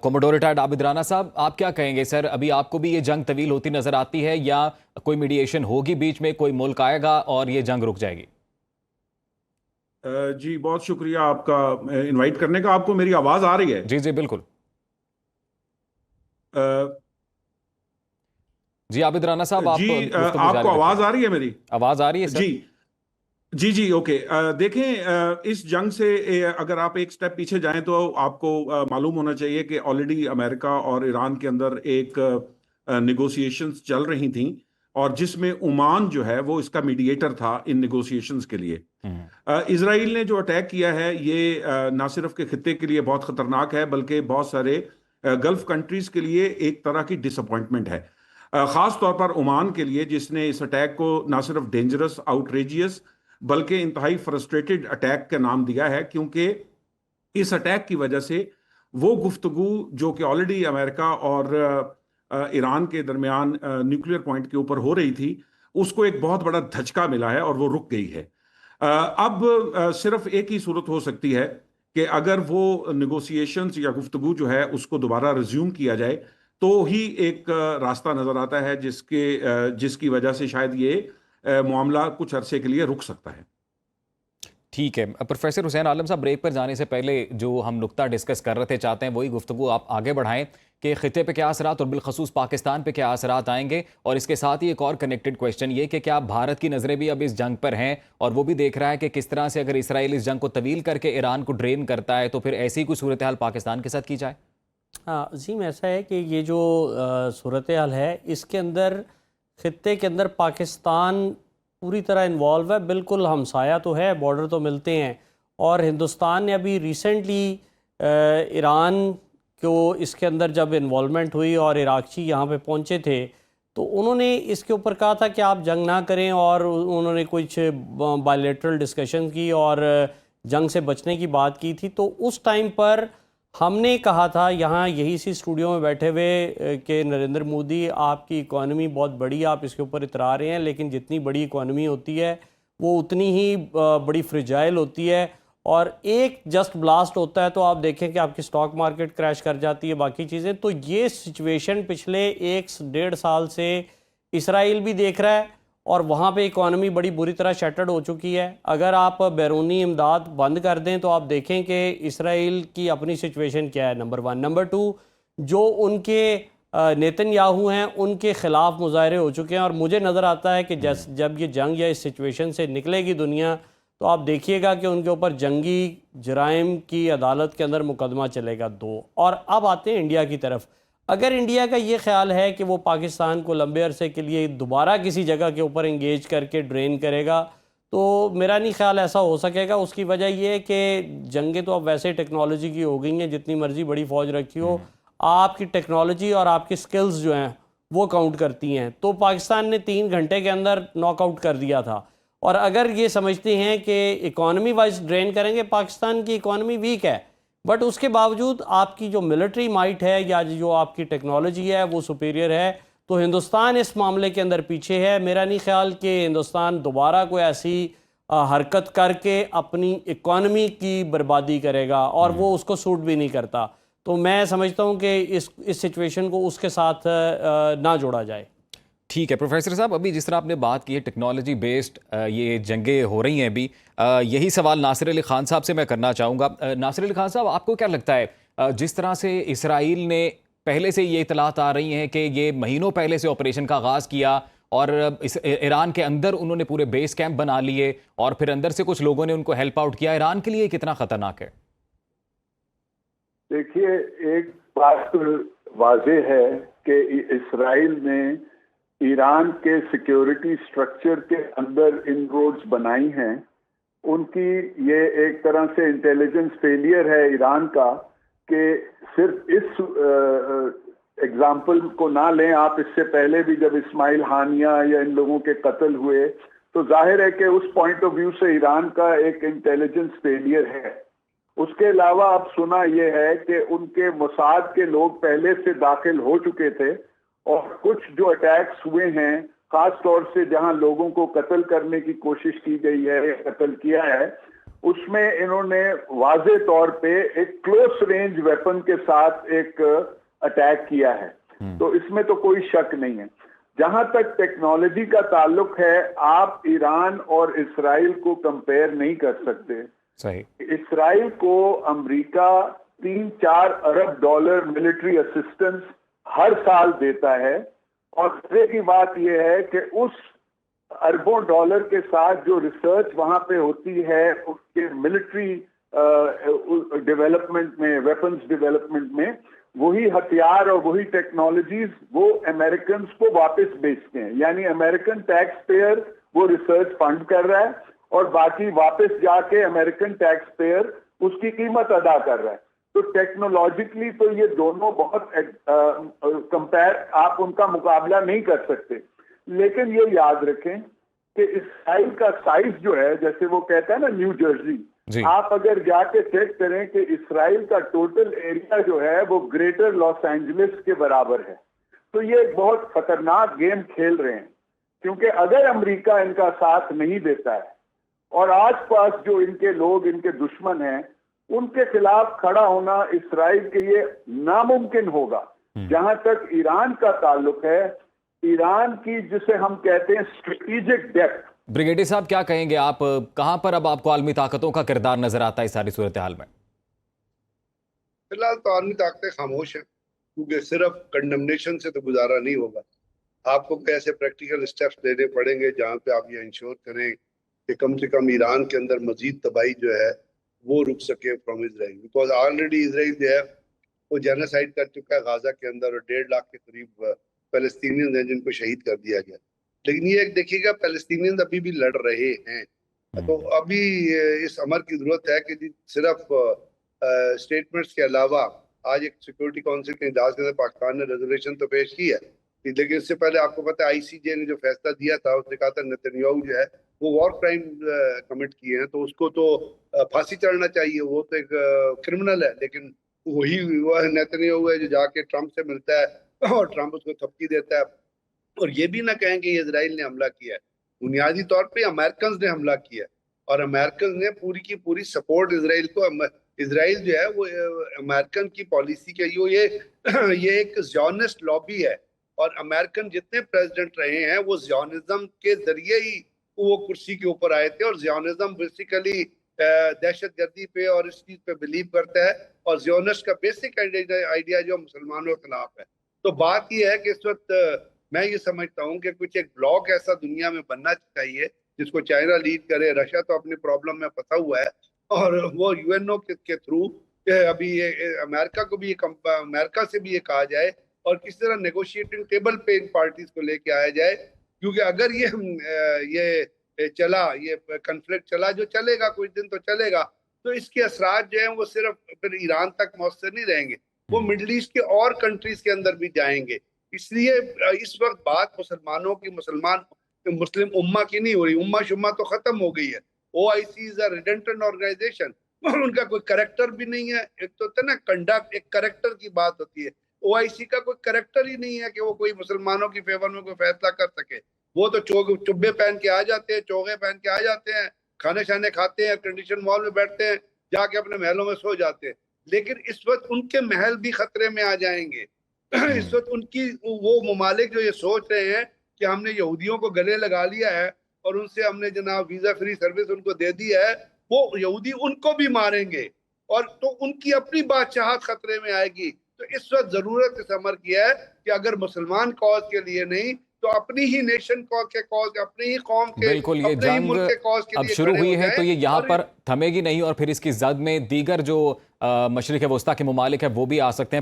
کوموڈور retired عابد رانا صاحب، آپ کیا کہیں گے سر؟ ابھی آپ کو بھی یہ جنگ طویل ہوتی نظر آتی ہے یا کوئی میڈیشن ہوگی بیچ میں، کوئی ملک آئے گا اور یہ جنگ رک جائے گی؟ جی بہت شکریہ آپ کا انوائٹ کرنے کا. آپ کو میری آواز آ رہی ہے؟ جی جی بالکل. جی عابد رانا صاحب، آپ جی گفتگو آپ جاری کو رکھیں. آواز آ رہی ہے میری؟ آواز آ رہی ہے سر؟ جی جی جی اوکے. دیکھیں اس جنگ سے اگر آپ ایک سٹیپ پیچھے جائیں تو آپ کو معلوم ہونا چاہیے کہ آلریڈی امریکہ اور ایران کے اندر ایک نیگوسیشنز چل رہی تھیں، اور جس میں عمان جو ہے وہ اس کا میڈیٹر تھا ان نیگوسیشنز کے لیے. اسرائیل نے جو اٹیک کیا ہے یہ نہ صرف کے خطے کے لیے بہت خطرناک ہے، بلکہ بہت سارے گلف کنٹریز کے لیے ایک طرح کی ڈس اپوائنٹمنٹ ہے، خاص طور پر عمان کے لیے، جس نے اس اٹیک کو نہ صرف ڈینجرس، آؤٹریجیس، بلکہ انتہائی فرسٹریٹڈ اٹیک کا نام دیا ہے، کیونکہ اس اٹیک کی وجہ سے وہ گفتگو جو کہ آلریڈی امریکہ اور ایران کے درمیان نیوکلیئر پوائنٹ کے اوپر ہو رہی تھی، اس کو ایک بہت بڑا دھچکا ملا ہے اور وہ رک گئی ہے. اب صرف ایک ہی صورت ہو سکتی ہے کہ اگر وہ نیگوسیشنز یا گفتگو جو ہے اس کو دوبارہ ریزیوم کیا جائے تو ہی ایک راستہ نظر آتا ہے جس کی وجہ سے شاید یہ معاملہ کچھ عرصے کے لیے رک سکتا ہے. ٹھیک ہے پروفیسر حسین عالم صاحب، بریک پر جانے سے پہلے جو ہم نقطہ ڈسکس کر رہے تھے، چاہتے ہیں وہی گفتگو آپ آگے بڑھائیں کہ خطے پہ کیا اثرات اور بالخصوص پاکستان پہ کیا اثرات آئیں گے، اور اس کے ساتھ ہی ایک اور کنیکٹڈ کویشچن یہ کہ کیا بھارت کی نظریں بھی اب اس جنگ پر ہیں، اور وہ بھی دیکھ رہا ہے کہ کس طرح سے اگر اسرائیل اس جنگ کو طویل کر کے ایران کو ڈرین کرتا ہے تو پھر ایسی کوئی صورتحال پاکستان کے ساتھ کی جائے؟ ہاں عظیم، ایسا ہے کہ یہ جو صورتحال ہے اس کے اندر خطے کے اندر پاکستان پوری طرح انوالو ہے. بالکل ہمسایہ تو ہے، بارڈر تو ملتے ہیں، اور ہندوستان نے ابھی ریسنٹلی ایران کو اس کے اندر جب انوالومنٹ ہوئی اور عراقچی یہاں پہ پہنچے تھے تو انہوں نے اس کے اوپر کہا تھا کہ آپ جنگ نہ کریں، اور انہوں نے کچھ بائیلیٹرل ڈسکشن کی اور جنگ سے بچنے کی بات کی تھی. تو اس ٹائم پر ہم نے کہا تھا یہاں یہی سی اسٹوڈیو میں بیٹھے ہوئے کہ نریندر مودی، آپ کی اکانومی بہت بڑی، آپ اس کے اوپر اترا رہے ہیں، لیکن جتنی بڑی اکانومی ہوتی ہے وہ اتنی ہی بڑی فریجائل ہوتی ہے، اور ایک جسٹ بلاسٹ ہوتا ہے تو آپ دیکھیں کہ آپ کی سٹاک مارکیٹ کریش کر جاتی ہے، باقی چیزیں. تو یہ سچویشن پچھلے 1.5 سال سے اسرائیل بھی دیکھ رہا ہے، اور وہاں پہ اکانومی بڑی بری طرح شٹرڈ ہو چکی ہے. اگر آپ بیرونی امداد بند کر دیں تو آپ دیکھیں کہ اسرائیل کی اپنی سچویشن کیا ہے، نمبر 1. نمبر 2، جو ان کے نیتن یاہو ہیں ان کے خلاف مظاہرے ہو چکے ہیں، اور مجھے نظر آتا ہے کہ جب یہ جنگ یا اس سچویشن سے نکلے گی دنیا تو آپ دیکھیے گا کہ ان کے اوپر جنگی جرائم کی عدالت کے اندر مقدمہ چلے گا 2. اور اب آتے ہیں انڈیا کی طرف. اگر انڈیا کا یہ خیال ہے کہ وہ پاکستان کو لمبے عرصے کے لیے دوبارہ کسی جگہ کے اوپر انگیج کر کے ڈرین کرے گا تو میرا نہیں خیال ایسا ہو سکے گا. اس کی وجہ یہ ہے کہ جنگیں تو اب ویسے ٹیکنالوجی کی ہو گئی ہیں، جتنی مرضی بڑی فوج رکھی ہو، آپ کی ٹیکنالوجی اور آپ کی سکلز جو ہیں وہ کاؤنٹ کرتی ہیں. تو پاکستان نے 3 گھنٹے کے اندر ناک آؤٹ کر دیا تھا، اور اگر یہ سمجھتے ہیں کہ اکانومی وائز ڈرین کریں گے، پاکستان کی اکانومی ویک ہے، بٹ اس کے باوجود آپ کی جو ملٹری مائٹ ہے یا جو آپ کی ٹیکنالوجی ہے وہ سپیریئر ہے. تو ہندوستان اس معاملے کے اندر پیچھے ہے. میرا نہیں خیال کہ ہندوستان دوبارہ کوئی ایسی حرکت کر کے اپنی اکانومی کی بربادی کرے گا، اور وہ اس کو سوٹ بھی نہیں کرتا. تو میں سمجھتا ہوں کہ اس سچویشن کو اس کے ساتھ نہ جوڑا جائے. ٹھیک ہے پروفیسر صاحب، ابھی جس طرح آپ نے بات کی ہے ٹیکنالوجی بیسڈ یہ جنگیں ہو رہی ہیں ابھی، یہی سوال ناصر علی خان صاحب سے میں کرنا چاہوں گا. ناصر علی خان صاحب، آپ کو کیا لگتا ہے جس طرح سے اسرائیل نے پہلے سے یہ اطلاعات آ رہی ہیں کہ یہ مہینوں پہلے سے آپریشن کا آغاز کیا، اور ایران کے اندر انہوں نے پورے بیس کیمپ بنا لیے، اور پھر اندر سے کچھ لوگوں نے ان کو ہیلپ آؤٹ کیا، ایران کے لیے کتنا خطرناک ہے؟ دیکھیے، ایک بات واضح ہے کہ اسرائیل نے ایران کے سیکیورٹی سٹرکچر کے اندر ان روڈز بنائی ہیں. ان کی یہ ایک طرح سے انٹیلیجنس فیلئر ہے ایران کا کہ صرف اس ایگزامپل کو نہ لیں. آپ اس سے پہلے بھی جب اسماعیل ہانیہ یا ان لوگوں کے قتل ہوئے تو ظاہر ہے کہ اس پوائنٹ آف ویو سے ایران کا ایک انٹیلیجنس فیلئر ہے. اس کے علاوہ اب سنا یہ ہے کہ ان کے موساد کے لوگ پہلے سے داخل ہو چکے تھے، اور کچھ جو اٹیکس ہوئے ہیں خاص طور سے جہاں لوگوں کو قتل کرنے کی کوشش کی گئی ہے یا قتل کیا ہے، اس میں انہوں نے واضح طور پہ ایک کلوز رینج ویپن کے ساتھ ایک اٹیک کیا ہے. تو اس میں تو کوئی شک نہیں ہے. جہاں تک ٹیکنالوجی کا تعلق ہے آپ ایران اور اسرائیل کو کمپیئر نہیں کر سکتے. صحیح. اسرائیل کو امریکہ 3-4 ارب ڈالر ملٹری اسسٹنس ہر سال دیتا ہے, اور مزے کی بات یہ ہے کہ اس اربوں ڈالر کے ساتھ جو ریسرچ وہاں پہ ہوتی ہے اس کے ملٹری ڈیولپمنٹ میں, ویپنز ڈیولپمنٹ میں, وہی ہتھیار اور وہی ٹیکنالوجیز وہ امریکنز کو واپس بیچتے ہیں. یعنی امریکن ٹیکس پیئر وہ ریسرچ فنڈ کر رہا ہے اور باقی واپس جا کے امریکن ٹیکس پیئر اس کی قیمت ادا کر رہا ہے. تو ٹیکنالوجیکلی تو یہ دونوں بہت کمپیئر, آپ ان کا مقابلہ نہیں کر سکتے. لیکن یہ یاد رکھیں کہ اسرائیل کا سائز جو ہے, جیسے وہ کہتا ہے نا نیو جرسی, آپ اگر جا کے چیک کریں کہ اسرائیل کا ٹوٹل ایریا جو ہے وہ گریٹر لاس اینجلس کے برابر ہے. تو یہ ایک بہت خطرناک گیم کھیل رہے ہیں, کیونکہ اگر امریکہ ان کا ساتھ نہیں دیتا ہے اور آس پاس جو ان کے لوگ, ان کے دشمن ہیں, ان کے خلاف کھڑا ہونا اسرائیل کے لیے ناممکن ہوگا. جہاں تک ایران کا تعلق ہے, ایران کی جسے ہم کہتے ہیں اسٹریٹجک ڈیپتھ. بریگیڈیئر صاحب کیا کہیں گے آپ, کہاں پر اب آپ کو عالمی طاقتوں کا کردار نظر آتا ہے اس ساری صورتحال میں؟ فی الحال تو عالمی طاقتیں خاموش ہیں, کیونکہ صرف کنڈمنیشن سے تو گزارا نہیں ہوگا. آپ کو ایسے پریکٹیکل اسٹیپس لینے پڑیں گے جہاں پہ آپ یہ انشور کریں کہ کم سے کم ایران کے اندر مزید تباہی جو ہے وہ رک سکے فرام اسرائیل. بیکاز آلریڈی اسرائیل جو ہے وہ جینوسائیڈ کر چکا ہے غازہ کے اندر, اور 1.5 لاکھ کے قریب فلسطینیز ہیں جن کو شہید کر دیا گیا. لیکن یہ ایک دیکھیے گا, فلسطینیز ابھی بھی لڑ رہے ہیں. تو ابھی اس امر کی ضرورت ہے کہ صرف اسٹیٹمنٹس کے علاوہ, آج ایک سیکورٹی کونسل کے اجلاس کے اندر پاکستان نے ریزولوشن تو پیش کی ہے, لیکن اس سے پہلے آپ کو پتہ ہے ICJ نے جو فیصلہ دیا تھا, اس نے کہا تھا نیتنیاہو جو ہے وہ وار کرائم کمٹ کیے ہیں, تو اس کو تو پھانسی چڑھنا چاہیے, وہ تو ایک کرمنل ہے. لیکن وہی وہ نیتنیاہو ہے جو جا کے ٹرمپ سے ملتا ہے اور ٹرمپ اس کو تھپکی دیتا ہے. اور یہ بھی نہ کہیں کہ یہ اسرائیل نے حملہ کیا ہے, بنیادی طور پہ امریکنز نے حملہ کیا ہے, اور امریکنز نے پوری کی پوری سپورٹ اسرائیل کو. اسرائیل جو ہے وہ امریکن کی پالیسی کے یہ ایک زیونسٹ لابی ہے, اور امریکن جتنے پریزیڈنٹ رہے ہیں وہ زیونزم کے ذریعے ہی وہ کرسی کے اوپر آئے تھے. اور زیونزم بیسیکلی دہشت گردی پہ اور اس چیز پہ بلیو کرتا ہے, اور زیونسٹ کا بیسک آئیڈیا جو مسلمانوں کے خلاف ہے. تو بات یہ ہے کہ اس وقت میں یہ سمجھتا ہوں کہ کچھ ایک بلاک ایسا دنیا میں بننا چاہیے جس کو چائنا لیڈ کرے. رشیا تو اپنی پرابلم میں پھنسا ہوا ہے, اور وہ UNO کے تھرو ابھی امریکہ کو بھی امریکہ سے بھی یہ کہا جائے, اور کس طرح نیگوشیٹنگ ٹیبل پہ ان پارٹیز کو لے کے آیا جائے. کیونکہ اگر یہ چلا, یہ کنفلکٹ چلا, جو چلے گا کچھ دن تو چلے گا, تو اس کے اثرات جو ہیں وہ صرف پھر ایران تک مؤثر نہیں رہیں گے, وہ مڈل ایسٹ کے اور کنٹریز کے اندر بھی جائیں گے. اس لیے اس وقت بات مسلمانوں کی, مسلم امہ کی نہیں ہو رہی. امہ شمہ تو ختم ہو گئی ہے. OIC is a redundant organization, اور ان کا کوئی کریکٹر بھی نہیں ہے. ایک تو نا کنڈکٹ, ایک کریکٹر کی بات ہوتی ہے. OIC کا کوئی کریکٹر ہی نہیں ہے کہ وہ کوئی مسلمانوں کی فیور میں کوئی فیصلہ کر سکے. وہ تو چبے پہن کے آ جاتے ہیں, چوغے پہن کے آ جاتے ہیں, کھانے شانے کھاتے ہیں, کنڈیشن مال میں بیٹھتے ہیں, جا کے اپنے محلوں میں سو جاتے ہیں. لیکن اس وقت ان کے محل بھی خطرے میں آ جائیں گے. اس وقت ان کی وہ ممالک جو یہ سوچ رہے ہیں کہ ہم نے یہودیوں کو گلے لگا لیا ہے اور ان سے ہم نے جناب ویزا فری سروس ان کو دے دی ہے, وہ یہودی ان کو بھی ماریں گے, اور تو ان کی اپنی بادشاہت خطرے میں آئے گی. تو اس وقت ضرورت اس امر کی ہے کہ اگر مسلمان کاز کے لیے نہیں تو اپنی ہی نیشن کے کاز, اپنی ہی قوم کے, بالکل یہ جنگ اب شروع ہوئی ہے تو یہ یہاں پر تھمے گی نہیں, اور پھر اس کی زد میں دیگر جو مشرق وسطیٰ کے ممالک ہیں وہ بھی آ سکتے ہیں.